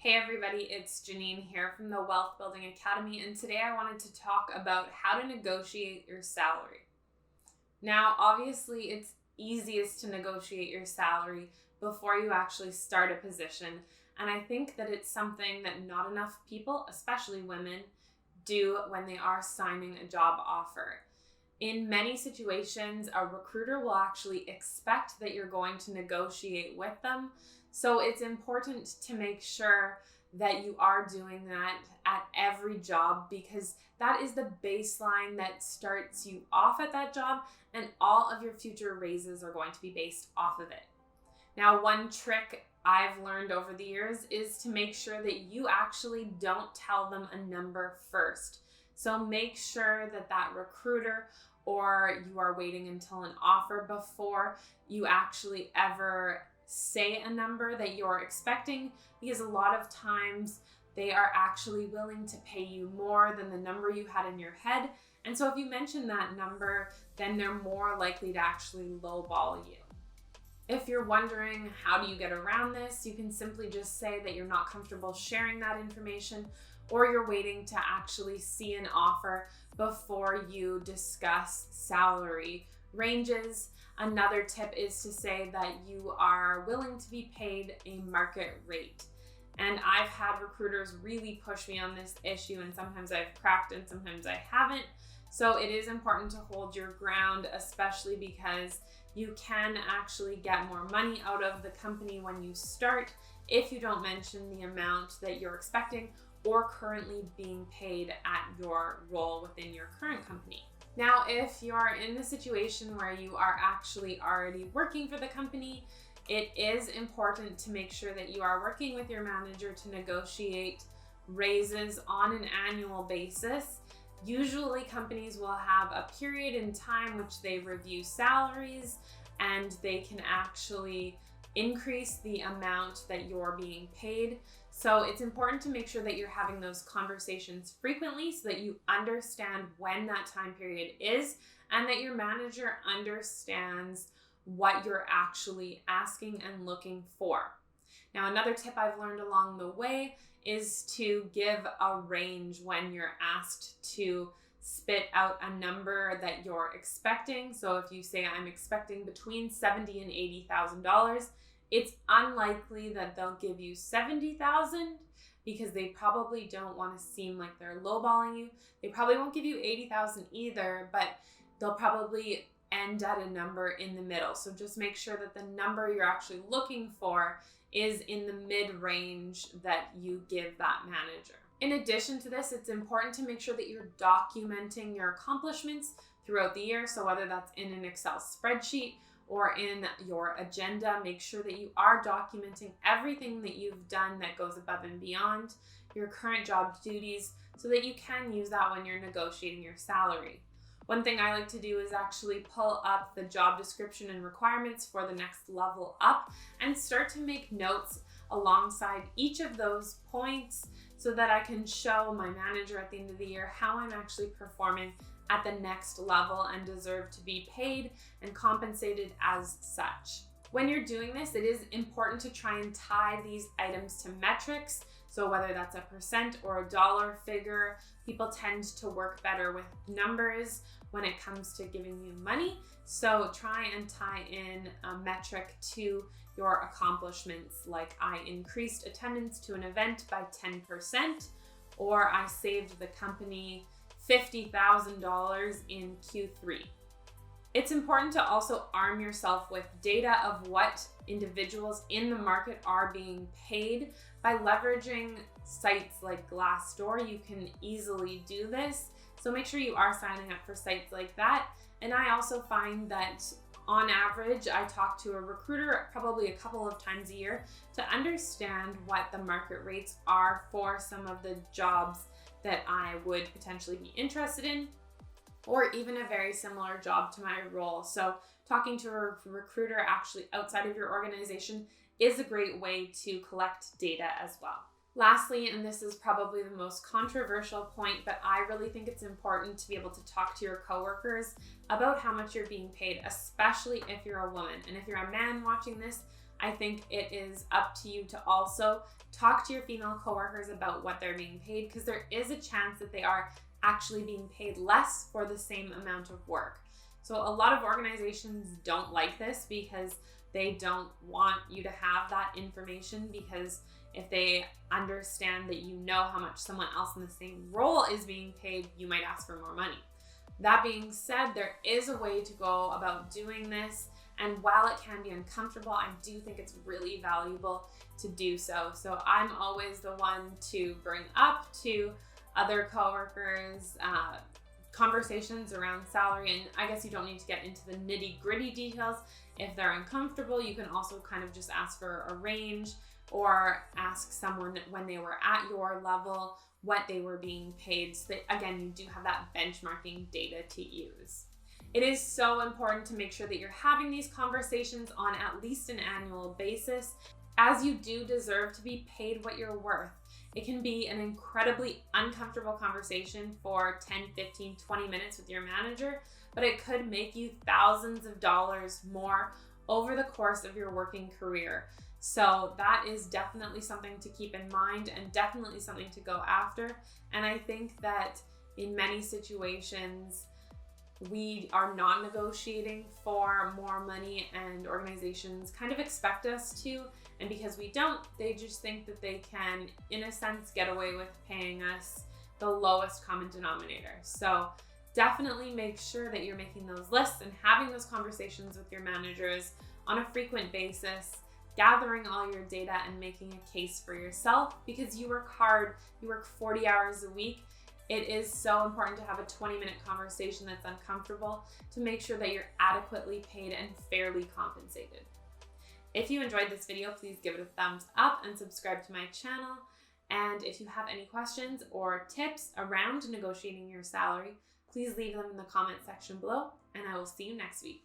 Hey everybody, it's Janine here from the Wealth Building Academy, and today I wanted to talk about how to negotiate your salary. Now, obviously, it's easiest to negotiate your salary before you actually start a position, and I think that it's something that not enough people, especially women, do when they are signing a job offer. In many situations, a recruiter will actually expect that you're going to negotiate with them. So it's important to make sure that you are doing that at every job, because that is the baseline that starts you off at that job, and all of your future raises are going to be based off of it. Now, one trick I've learned over the years is to make sure that you actually don't tell them a number first. So make sure that that recruiter or you are waiting until an offer before you actually ever say a number that you're expecting, because a lot of times they are actually willing to pay you more than the number you had in your head. And so if you mention that number, then they're more likely to actually lowball you. If you're wondering how do you get around this, you can simply just say that you're not comfortable sharing that information, or you're waiting to actually see an offer before you discuss salary ranges. Another tip is to say that you are willing to be paid a market rate. And I've had recruiters really push me on this issue, and sometimes I've cracked and sometimes I haven't. So it is important to hold your ground, especially because you can actually get more money out of the company when you start if you don't mention the amount that you're expecting or currently being paid at your role within your current company. Now, if you're in the situation where you are actually already working for the company, it is important to make sure that you are working with your manager to negotiate raises on an annual basis. Usually companies will have a period in time which they review salaries, and they can actually increase the amount that you're being paid. So it's important to make sure that you're having those conversations frequently so that you understand when that time period is, and that your manager understands what you're actually asking and looking for. Now, another tip I've learned along the way is to give a range when you're asked to spit out a number that you're expecting. So if you say I'm expecting between $70,000 and $80,000, it's unlikely that they'll give you $70,000 because they probably don't want to seem like they're lowballing you. They probably won't give you $80,000 either, but they'll probably end at a number in the middle. So just make sure that the number you're actually looking for is in the mid-range that you give that manager. In addition to this, it's important to make sure that you're documenting your accomplishments throughout the year. So whether that's in an Excel spreadsheet or in your agenda, make sure that you are documenting everything that you've done that goes above and beyond your current job duties, so that you can use that when you're negotiating your salary. One thing I like to do is actually pull up the job description and requirements for the next level up and start to make notes alongside each of those points so that I can show my manager at the end of the year how I'm actually performing at the next level and deserve to be paid and compensated as such. When you're doing this, it is important to try and tie these items to metrics. So whether that's a percent or a dollar figure, people tend to work better with numbers when it comes to giving you money. So try and tie in a metric to your accomplishments, like I increased attendance to an event by 10%, or I saved the company $50,000 in Q3. It's important to also arm yourself with data of what individuals in the market are being paid. By leveraging sites like Glassdoor, you can easily do this. So make sure you are signing up for sites like that. And I also find that on average, I talk to a recruiter probably a couple of times a year to understand what the market rates are for some of the jobs that I would potentially be interested in, or even a very similar job to my role. So talking to a recruiter actually outside of your organization is a great way to collect data as well. Lastly, and this is probably the most controversial point, but I really think it's important to be able to talk to your coworkers about how much you're being paid, especially if you're a woman. And if you're a man watching this, I think it is up to you to also talk to your female coworkers about what they're being paid, because there is a chance that they are actually being paid less for the same amount of work. So a lot of organizations don't like this because they don't want you to have that information, because if they understand that you know how much someone else in the same role is being paid, you might ask for more money. That being said, there is a way to go about doing this. And while it can be uncomfortable, I do think it's really valuable to do so. So I'm always the one to bring up to other coworkers conversations around salary. And I guess you don't need to get into the nitty-gritty details. If they're uncomfortable, you can also kind of just ask for a range, or ask someone when they were at your level what they were being paid, so that again, you do have that benchmarking data to use. It is so important to make sure that you're having these conversations on at least an annual basis, as you do deserve to be paid what you're worth. It can be an incredibly uncomfortable conversation for 10, 15, 20 minutes with your manager, but it could make you thousands of dollars more over the course of your working career. So that is definitely something to keep in mind, and definitely something to go after. And I think that in many situations, we are not negotiating for more money, and organizations kind of expect us to. And because we don't, they just think that they can, in a sense, get away with paying us the lowest common denominator. So definitely make sure that you're making those lists and having those conversations with your managers on a frequent basis, gathering all your data and making a case for yourself, because you work hard, you work 40 hours a week. It is so important to have a 20-minute conversation that's uncomfortable to make sure that you're adequately paid and fairly compensated. If you enjoyed this video, please give it a thumbs up and subscribe to my channel. And if you have any questions or tips around negotiating your salary, please leave them in the comment section below, and I will see you next week.